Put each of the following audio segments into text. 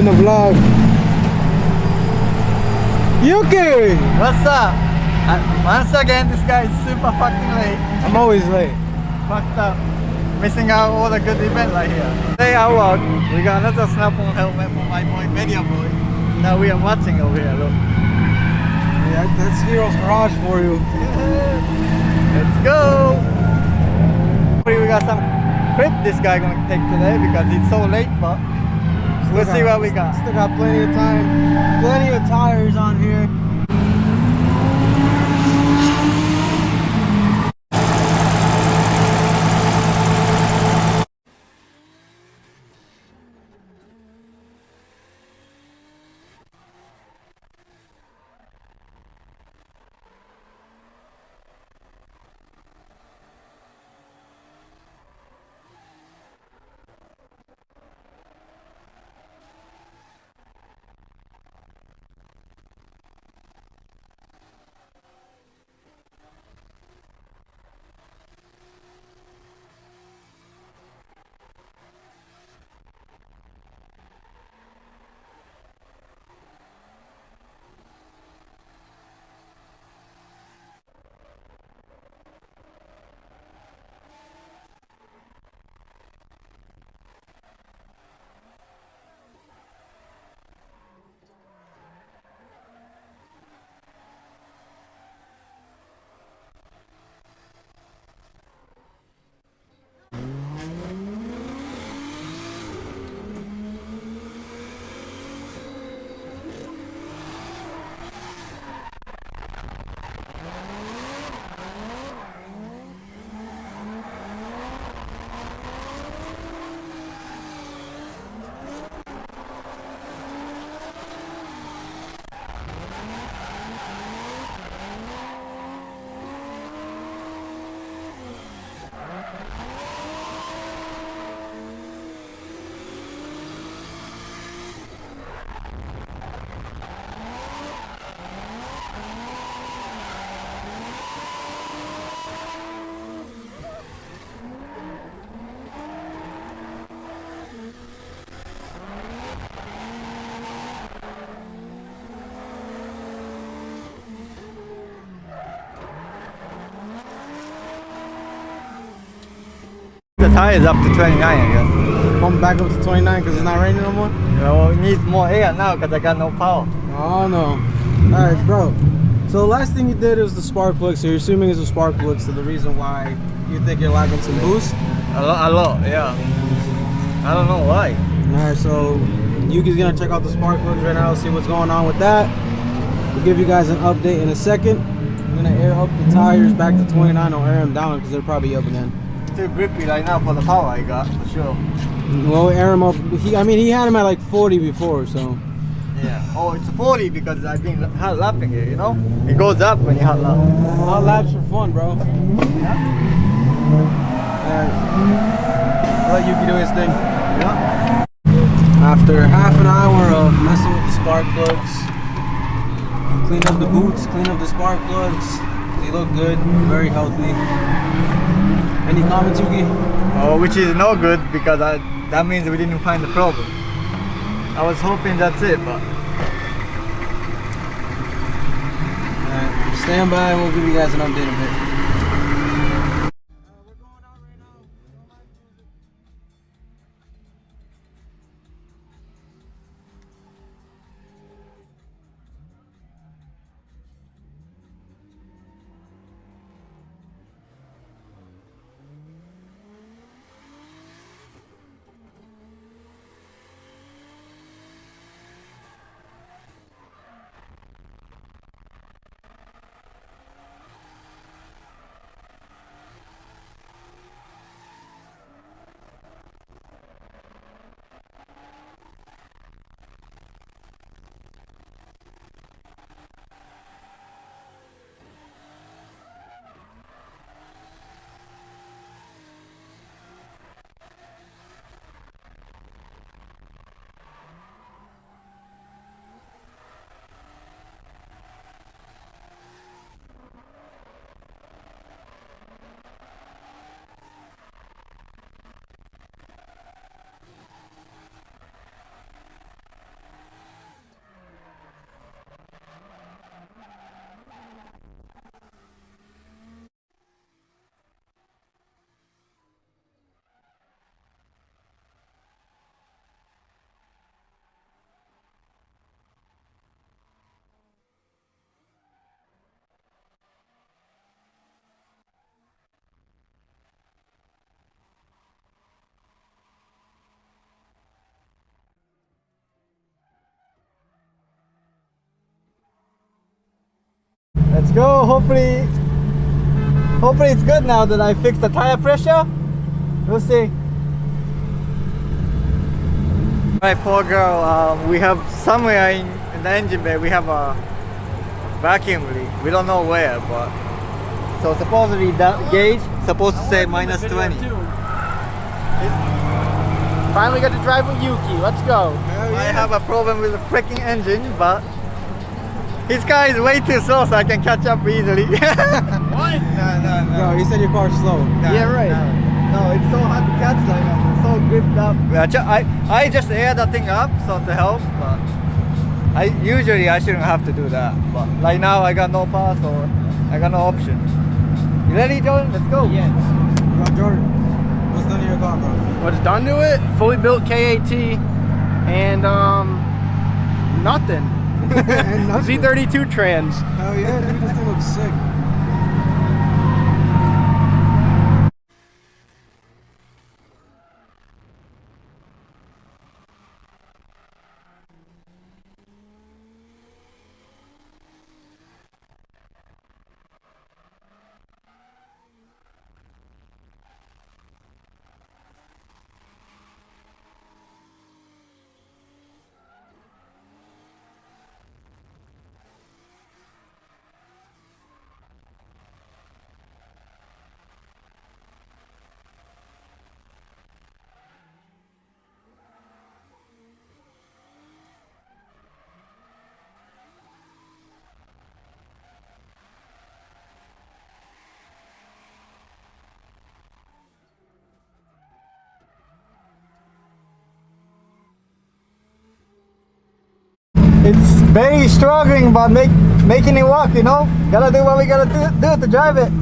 in the vlog. Yuki! What's up? Once again, this guy is super fucking late. I'm always late. Fucked up. Missing out all the good event right here. Today I walk. We got another Snap-on helmet for my boy, Media Boy. Now we are watching over here, look. Yeah, that's Hero's Garage for you. Let's go! We got some trip this guy gonna take today because it's so late, but we'll see what we got. Still got plenty of time. Plenty of tires on here. The tire is up to 29 again. Pump back up to 29 because it's not raining no more? Well, we need more air now because I got no power. Oh no. Alright, bro. So the last thing you did was the spark plug, so you're assuming it's a spark plug, so the reason why you think you're lacking some boost? A lot, yeah. I don't know why. Alright, so Yuki's gonna check out the spark plugs right now, see what's going on with that. We'll give you guys an update in a second. I'm gonna air up the tires back to 29 or air them down because they're probably up again. Too grippy right now for the power I got, for sure. Well, air them up. He had them at like 40 before, so. Yeah. Oh, it's 40 because I've been hot lapping it, you know? It goes up when you hot lap. Hot laps for fun, bro. Yeah? Alright. Let Yuki do his thing. Yeah. After half an hour of messing with the spark plugs, clean up the boots, clean up the spark plugs. They look good, very healthy. Any comments, Yuki? Oh, which is no good because that means we didn't find the problem. I was hoping that's it, but... Alright, stand by and we'll give you guys an update in a bit. Let's go. Hopefully it's good now that I fixed the tire pressure. We'll see. Alright, poor girl. We have somewhere in the engine bay, we have a vacuum leak. We don't know where, but so supposedly that gauge supposed to say minus 20. Finally got to drive with Yuki. Let's go. I have a problem with the freaking engine, but his car is way too slow, so I can catch up easily. What? No, he said your car's slow. Yeah, right. No, it's so hard to catch, like I'm so gripped up. I just air the thing up so to help, but I shouldn't have to do that. But like now I got no power, so I got no option. You ready, Jordan? Let's go. Yes. Yo, Jordan, what's done to your car, bro? What's done to it? Fully built KAT and nothing. And nothing. Z32 trans. Hell yeah, dude, this thing looks sick. It's very struggling, but making it work, you know? Gotta do what we gotta do to drive it.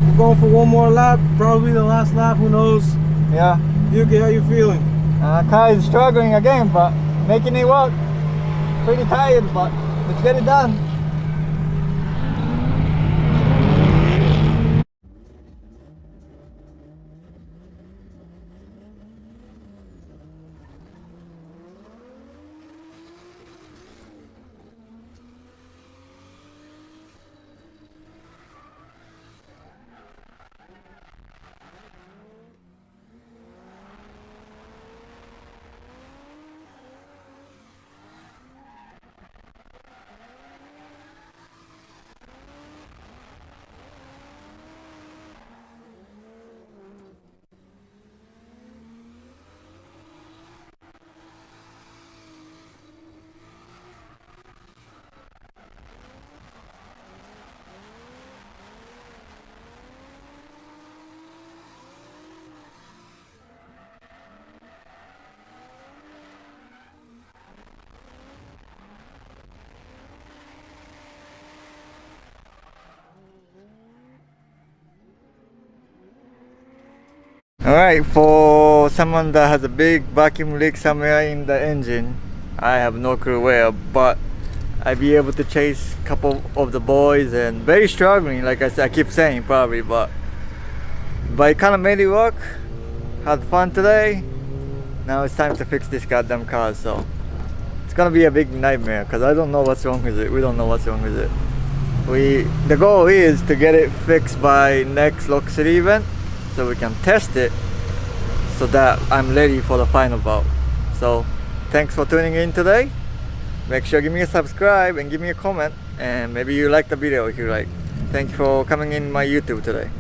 We're going for one more lap, probably the last lap, who knows? Yeah. Yuki, how you feeling? Car is struggling again, but making it work. Pretty tired, but let's get it done. Alright, for someone that has a big vacuum leak somewhere in the engine, I have no clue where, but I'll be able to chase a couple of the boys and very struggling, like I said, I keep saying probably, but it kind of made it work. Had fun today. Now it's time to fix this goddamn car, so it's gonna be a big nightmare because I don't know what's wrong with it. We don't know what's wrong with it. The goal is to get it fixed by next Lock City event, so we can test it so that I'm ready for the final bout. So thanks for tuning in today. Make sure give me a subscribe and give me a comment. and maybe you like the video if you like. Thank you for coming in my YouTube today.